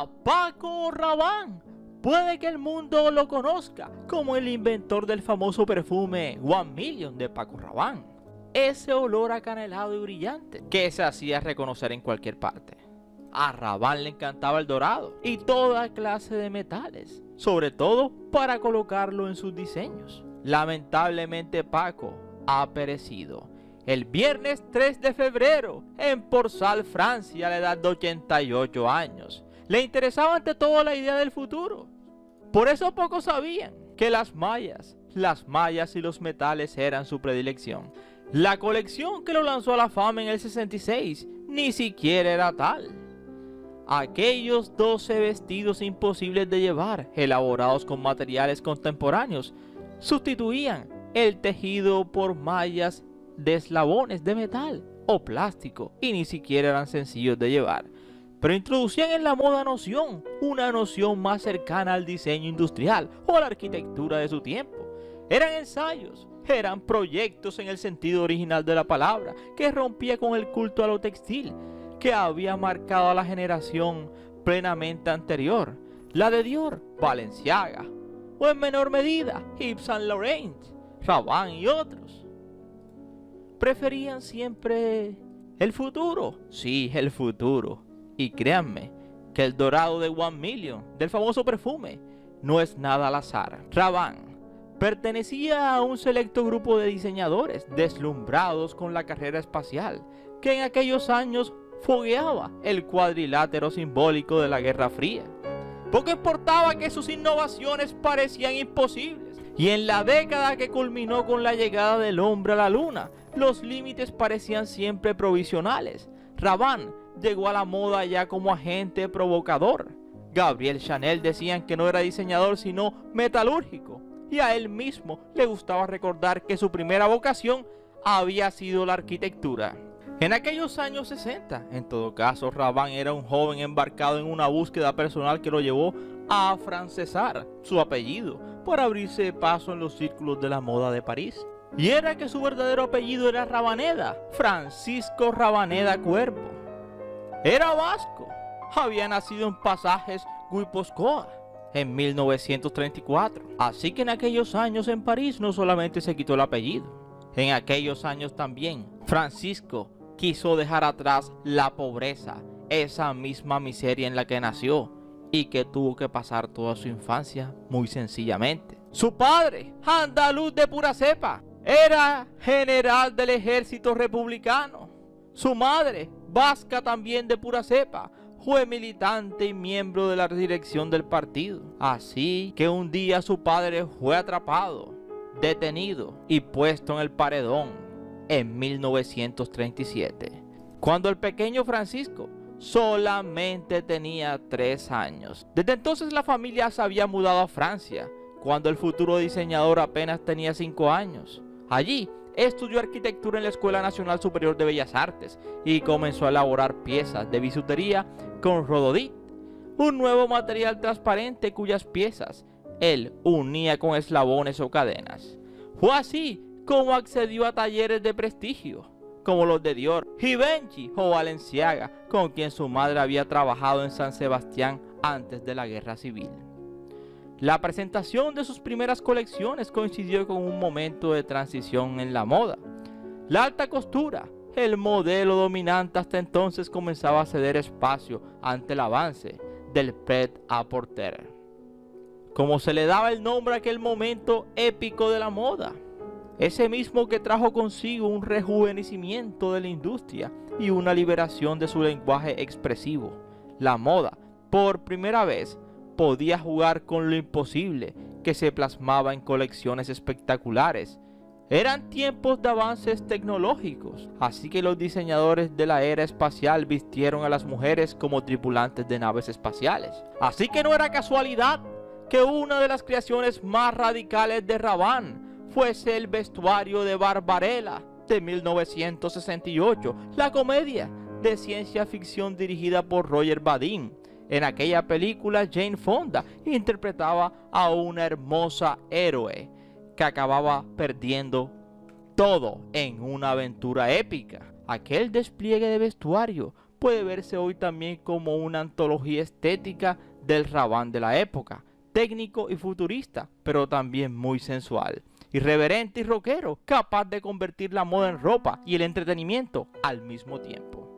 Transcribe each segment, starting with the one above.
a Paco Rabanne. Puede que el mundo lo conozca como el inventor del famoso perfume One Million de Paco Rabanne. Ese olor acanelado y brillante que se hacía reconocer en cualquier parte. A Rabanne le encantaba el dorado y toda clase de metales, sobre todo para colocarlo en sus diseños. Lamentablemente Paco ha perecido el viernes 3 de febrero en Porzal, Francia, a la edad de 88 años. Le interesaba ante todo la idea del futuro. Por eso pocos sabían que las mallas y los metales eran su predilección. La colección que lo lanzó a la fama en el 66 ni siquiera era tal. Aquellos 12 vestidos imposibles de llevar, elaborados con materiales contemporáneos, sustituían el tejido por mallas de eslabones de metal o plástico y ni siquiera eran sencillos de llevar, pero introducían en la moda una noción más cercana al diseño industrial o a la arquitectura de su tiempo. Eran ensayos, eran proyectos en el sentido original de la palabra, que rompía con el culto a lo textil que había marcado a la generación plenamente anterior, la de Dior, Balenciaga, o en menor medida Yves Saint Laurent, Rabanne y otros. Preferían siempre el futuro, sí, el futuro. Y créanme que el dorado de One Million, del famoso perfume, no es nada al azar. Rabanne pertenecía a un selecto grupo de diseñadores deslumbrados con la carrera espacial, que en aquellos años fogueaba el cuadrilátero simbólico de la Guerra Fría. Poco importaba que sus innovaciones parecían imposibles, y en la década que culminó con la llegada del hombre a la luna, los límites parecían siempre provisionales. Rabanne llegó a la moda ya como agente provocador. Gabriel Chanel decían que no era diseñador sino metalúrgico, y a él mismo le gustaba recordar que su primera vocación había sido la arquitectura. En aquellos años 60, en todo caso, Rabanne era un joven embarcado en una búsqueda personal que lo llevó a afrancesar su apellido para abrirse paso en los círculos de la moda de París. Y era que su verdadero apellido era Rabaneda, Francisco Rabaneda Cuervo. Era vasco, había nacido en Pasajes Guipúzcoa en 1934. Así que en aquellos años en París no solamente se quitó el apellido, en aquellos años también Francisco quiso dejar atrás la pobreza, esa misma miseria en la que nació y que tuvo que pasar toda su infancia muy sencillamente. Su padre, andaluz de pura cepa, era general del ejército republicano. Su madre, vasca también de pura cepa, fue militante y miembro de la dirección del partido. Así que un día su padre fue atrapado, detenido y puesto en el paredón en 1937, cuando el pequeño Francisco solamente tenía 3 años. Desde entonces la familia se había mudado a Francia, cuando el futuro diseñador apenas tenía 5 años. Allí estudió arquitectura en la Escuela Nacional Superior de Bellas Artes y comenzó a elaborar piezas de bisutería con rododit, un nuevo material transparente cuyas piezas él unía con eslabones o cadenas. Fue así como accedió a talleres de prestigio, como los de Dior, Givenchy o Balenciaga, con quien su madre había trabajado en San Sebastián antes de la Guerra Civil. La presentación de sus primeras colecciones coincidió con un momento de transición en la moda. La alta costura, el modelo dominante hasta entonces, comenzaba a ceder espacio ante el avance del pret-à-porter, como se le daba el nombre a aquel momento épico de la moda. Ese mismo que trajo consigo un rejuvenecimiento de la industria y una liberación de su lenguaje expresivo. La moda, por primera vez, podía jugar con lo imposible que se plasmaba en colecciones espectaculares. Eran tiempos de avances tecnológicos, así que los diseñadores de la era espacial vistieron a las mujeres como tripulantes de naves espaciales. Así que no era casualidad que una de las creaciones más radicales de Rabanne fuese el vestuario de Barbarella de 1968, la comedia de ciencia ficción dirigida por Roger Vadim. En aquella película, Jane Fonda interpretaba a una hermosa héroe que acababa perdiendo todo en una aventura épica. Aquel despliegue de vestuario puede verse hoy también como una antología estética del Raván de la época, técnico y futurista, pero también muy sensual, irreverente y rockero, capaz de convertir la moda en ropa y el entretenimiento al mismo tiempo.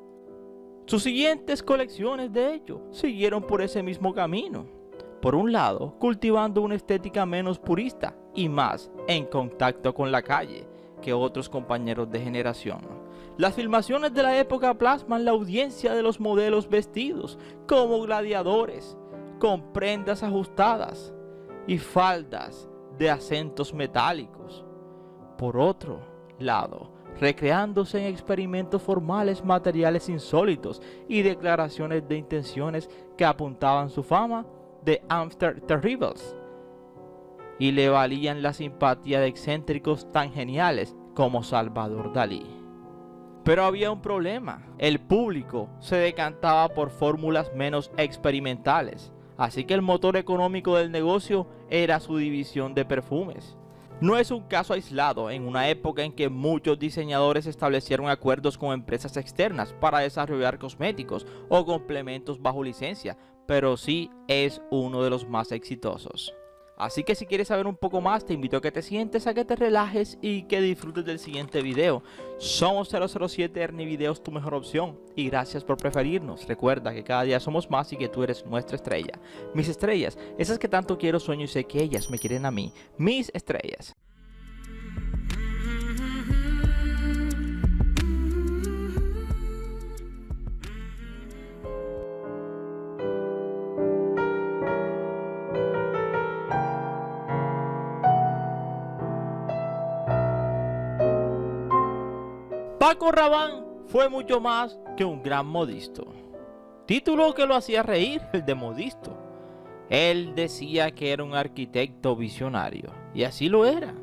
Sus siguientes colecciones, de hecho, siguieron por ese mismo camino. Por un lado, cultivando una estética menos purista y más en contacto con la calle que otros compañeros de generación. Las filmaciones de la época plasman la audiencia de los modelos vestidos como gladiadores, con prendas ajustadas y faldas de acentos metálicos. Por otro lado, recreándose en experimentos formales, materiales insólitos y declaraciones de intenciones que apuntaban su fama de Amster Terribles y le valían la simpatía de excéntricos tan geniales como Salvador Dalí. Pero había un problema: el público se decantaba por fórmulas menos experimentales, así que el motor económico del negocio era su división de perfumes. No es un caso aislado en una época en que muchos diseñadores establecieron acuerdos con empresas externas para desarrollar cosméticos o complementos bajo licencia, pero sí es uno de los más exitosos. Así que si quieres saber un poco más, te invito a que te sientes, a que te relajes y que disfrutes del siguiente video. Somos 007 Ernie Videos, tu mejor opción, y gracias por preferirnos. Recuerda que cada día somos más y que tú eres nuestra estrella. Mis estrellas, esas que tanto quiero, sueño y sé que ellas me quieren a mí. Mis estrellas. Paco Rabanne fue mucho más que un gran modisto. Título que lo hacía reír, el de modisto. Él decía que era un arquitecto visionario, y así lo era.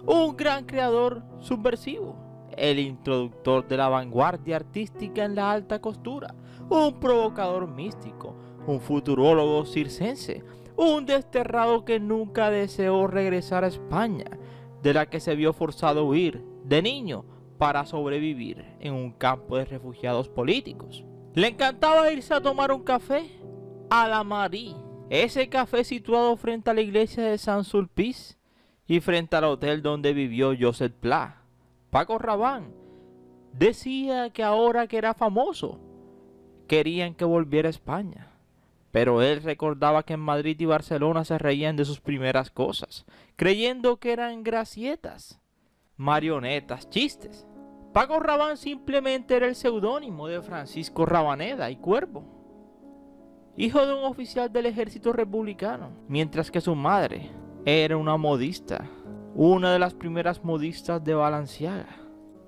Un gran creador subversivo, el introductor de la vanguardia artística en la alta costura, un provocador místico, un futurólogo circense, un desterrado que nunca deseó regresar a España, de la que se vio forzado a huir de niño para sobrevivir en un campo de refugiados políticos. Le encantaba irse a tomar un café a la Marie, ese café situado frente a la iglesia de Saint-Sulpice y frente al hotel donde vivió Joseph Pla. Paco Rabanne decía que ahora que era famoso, querían que volviera a España. Pero él recordaba que en Madrid y Barcelona se reían de sus primeras cosas, creyendo que eran gracietas, marionetas, chistes. Paco Rabanne simplemente era el seudónimo de Francisco Rabaneda y Cuervo, hijo de un oficial del ejército republicano, mientras que su madre era una modista, una de las primeras modistas de Balenciaga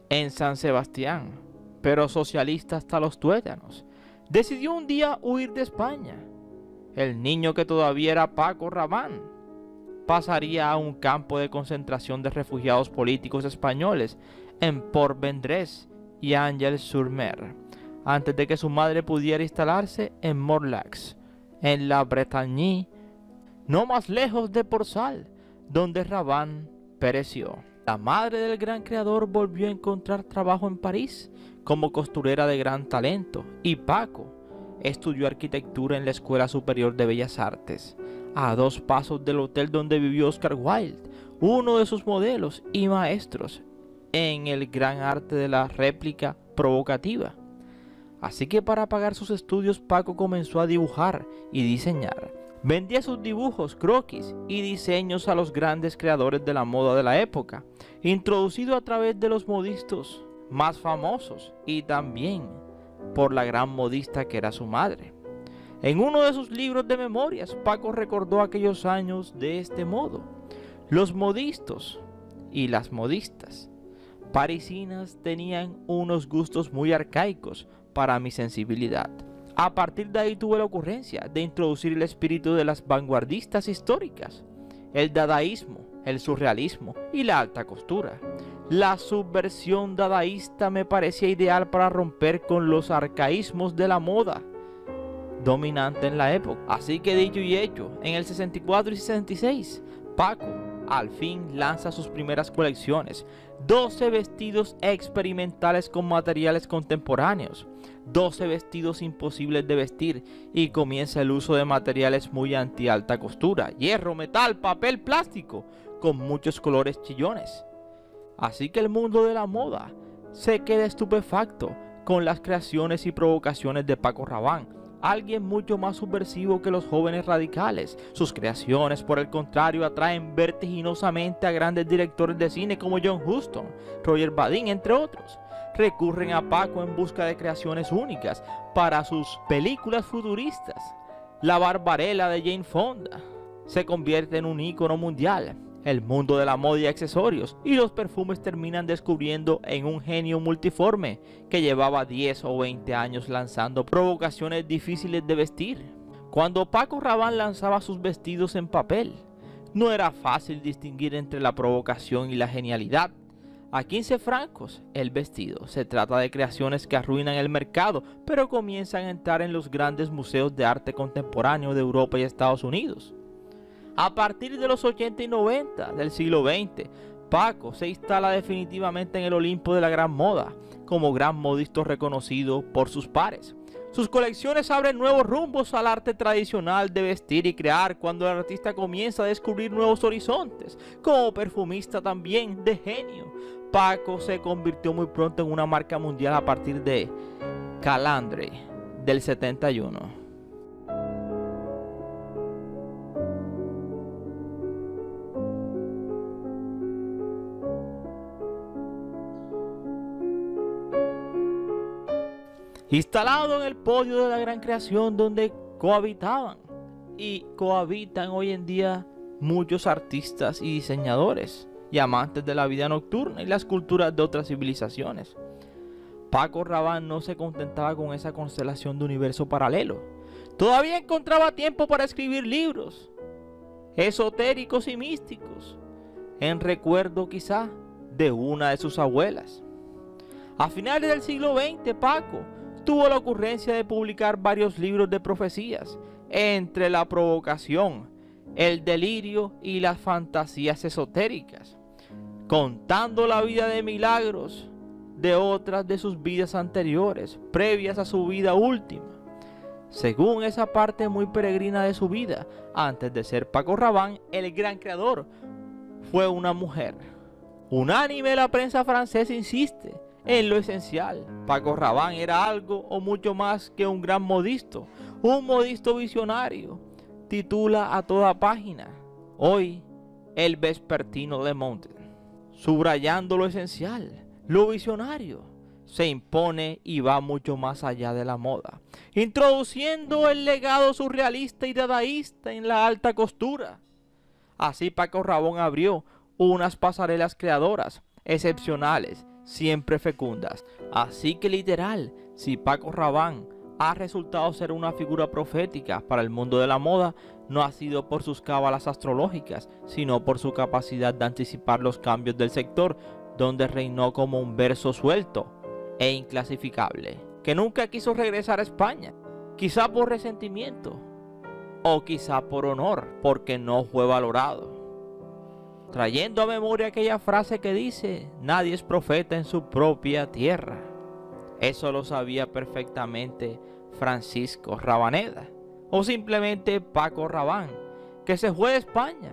en San Sebastián, pero socialista hasta los tuétanos. Decidió un día huir de España. El niño que todavía era Paco Rabanne pasaría a un campo de concentración de refugiados políticos españoles en Port-Vendres y Angers-sur-Mer, antes de que su madre pudiera instalarse en Morlaix, en la Bretagne, no más lejos de Porzal, donde Rabanne pereció. La madre del gran creador volvió a encontrar trabajo en París como costurera de gran talento, y Paco estudió arquitectura en la Escuela Superior de Bellas Artes, a 2 pasos del hotel donde vivió Oscar Wilde, uno de sus modelos y maestros en el gran arte de la réplica provocativa. Así que para pagar sus estudios, Paco comenzó a dibujar y diseñar. Vendía sus dibujos, croquis y diseños a los grandes creadores de la moda de la época, introducido a través de los modistas más famosos y también por la gran modista que era su madre. En uno de sus libros de memorias, Paco recordó aquellos años de este modo: los modistas y las modistas parisinas tenían unos gustos muy arcaicos para mi sensibilidad. A partir de ahí tuve la ocurrencia de introducir el espíritu de las vanguardistas históricas, el dadaísmo, el surrealismo y la alta costura. La subversión dadaísta me parecía ideal para romper con los arcaísmos de la moda dominante en la época. Así que dicho y hecho, en el 64 y 66, Paco al fin lanza sus primeras colecciones, 12 vestidos experimentales con materiales contemporáneos, 12 vestidos imposibles de vestir, y comienza el uso de materiales muy anti alta costura, hierro, metal, papel, plástico, con muchos colores chillones. Así que el mundo de la moda se queda estupefacto con las creaciones y provocaciones de Paco Rabanne, alguien mucho más subversivo que los jóvenes radicales. Sus creaciones, por el contrario, atraen vertiginosamente a grandes directores de cine como John Huston, Roger Vadim, entre otros. Recurren a Paco en busca de creaciones únicas para sus películas futuristas. La Barbarella de Jane Fonda se convierte en un ícono mundial. El mundo de la moda y accesorios y los perfumes terminan descubriendo en un genio multiforme que llevaba 10 o 20 años lanzando provocaciones difíciles de vestir. Cuando Paco Rabanne lanzaba sus vestidos en papel, no era fácil distinguir entre la provocación y la genialidad. A 15 francos el vestido. Se trata de creaciones que arruinan el mercado, pero comienzan a entrar en los grandes museos de arte contemporáneo de Europa y Estados Unidos. A partir de los 80 y 90 del siglo XX, Paco se instala definitivamente en el Olimpo de la gran moda, como gran modisto reconocido por sus pares. Sus colecciones abren nuevos rumbos al arte tradicional de vestir y crear cuando el artista comienza a descubrir nuevos horizontes. Como perfumista también de genio, Paco se convirtió muy pronto en una marca mundial a partir de Calandre del 71. Instalado en el podio de la gran creación donde cohabitaban y cohabitan hoy en día muchos artistas y diseñadores y amantes de la vida nocturna y las culturas de otras civilizaciones. Paco Rabanne no se contentaba con esa constelación de universo paralelo. Todavía encontraba tiempo para escribir libros esotéricos y místicos, en recuerdo quizá de una de sus abuelas. A finales del siglo XX, Paco tuvo la ocurrencia de publicar varios libros de profecías, entre la provocación, el delirio y las fantasías esotéricas, contando la vida de milagros de otras de sus vidas anteriores, previas a su vida última. Según esa parte muy peregrina de su vida, antes de ser Paco Rabanne, el gran creador fue una mujer. Unánime la prensa francesa insiste en lo esencial. Paco Rabanne era algo o mucho más que un gran modisto, un modisto visionario. Titula a toda página hoy el vespertino Le Monde, subrayando lo esencial, lo visionario. Se impone y va mucho más allá de la moda, introduciendo el legado surrealista y dadaísta en la alta costura. Así Paco Rabanne abrió unas pasarelas creadoras excepcionales, siempre fecundas. Así que literal, si Paco Rabanne ha resultado ser una figura profética para el mundo de la moda, no ha sido por sus cábalas astrológicas, sino por su capacidad de anticipar los cambios del sector, donde reinó como un verso suelto e inclasificable, que nunca quiso regresar a España, quizá por resentimiento, o quizá por honor, porque no fue valorado. Trayendo a memoria aquella frase que dice: nadie es profeta en su propia tierra. Eso lo sabía perfectamente Francisco Rabaneda, o simplemente Paco Rabanne, que se fue de España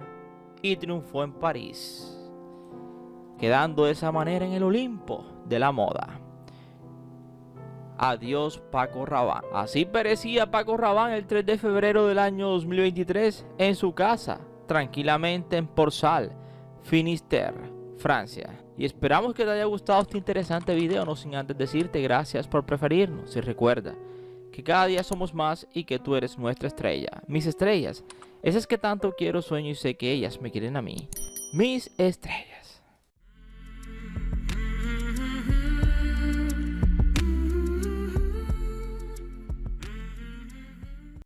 y triunfó en París, quedando de esa manera en el Olimpo de la moda. Adiós Paco Rabanne. Así perecía Paco Rabanne el 3 de febrero del año 2023 en su casa, tranquilamente en Porzal, Finisterre, Francia. Y esperamos que te haya gustado este interesante video, no sin antes decirte gracias por preferirnos. Y recuerda que cada día somos más y que tú eres nuestra estrella. Mis estrellas, esas que tanto quiero, sueño y sé que ellas me quieren a mí. Mis estrellas.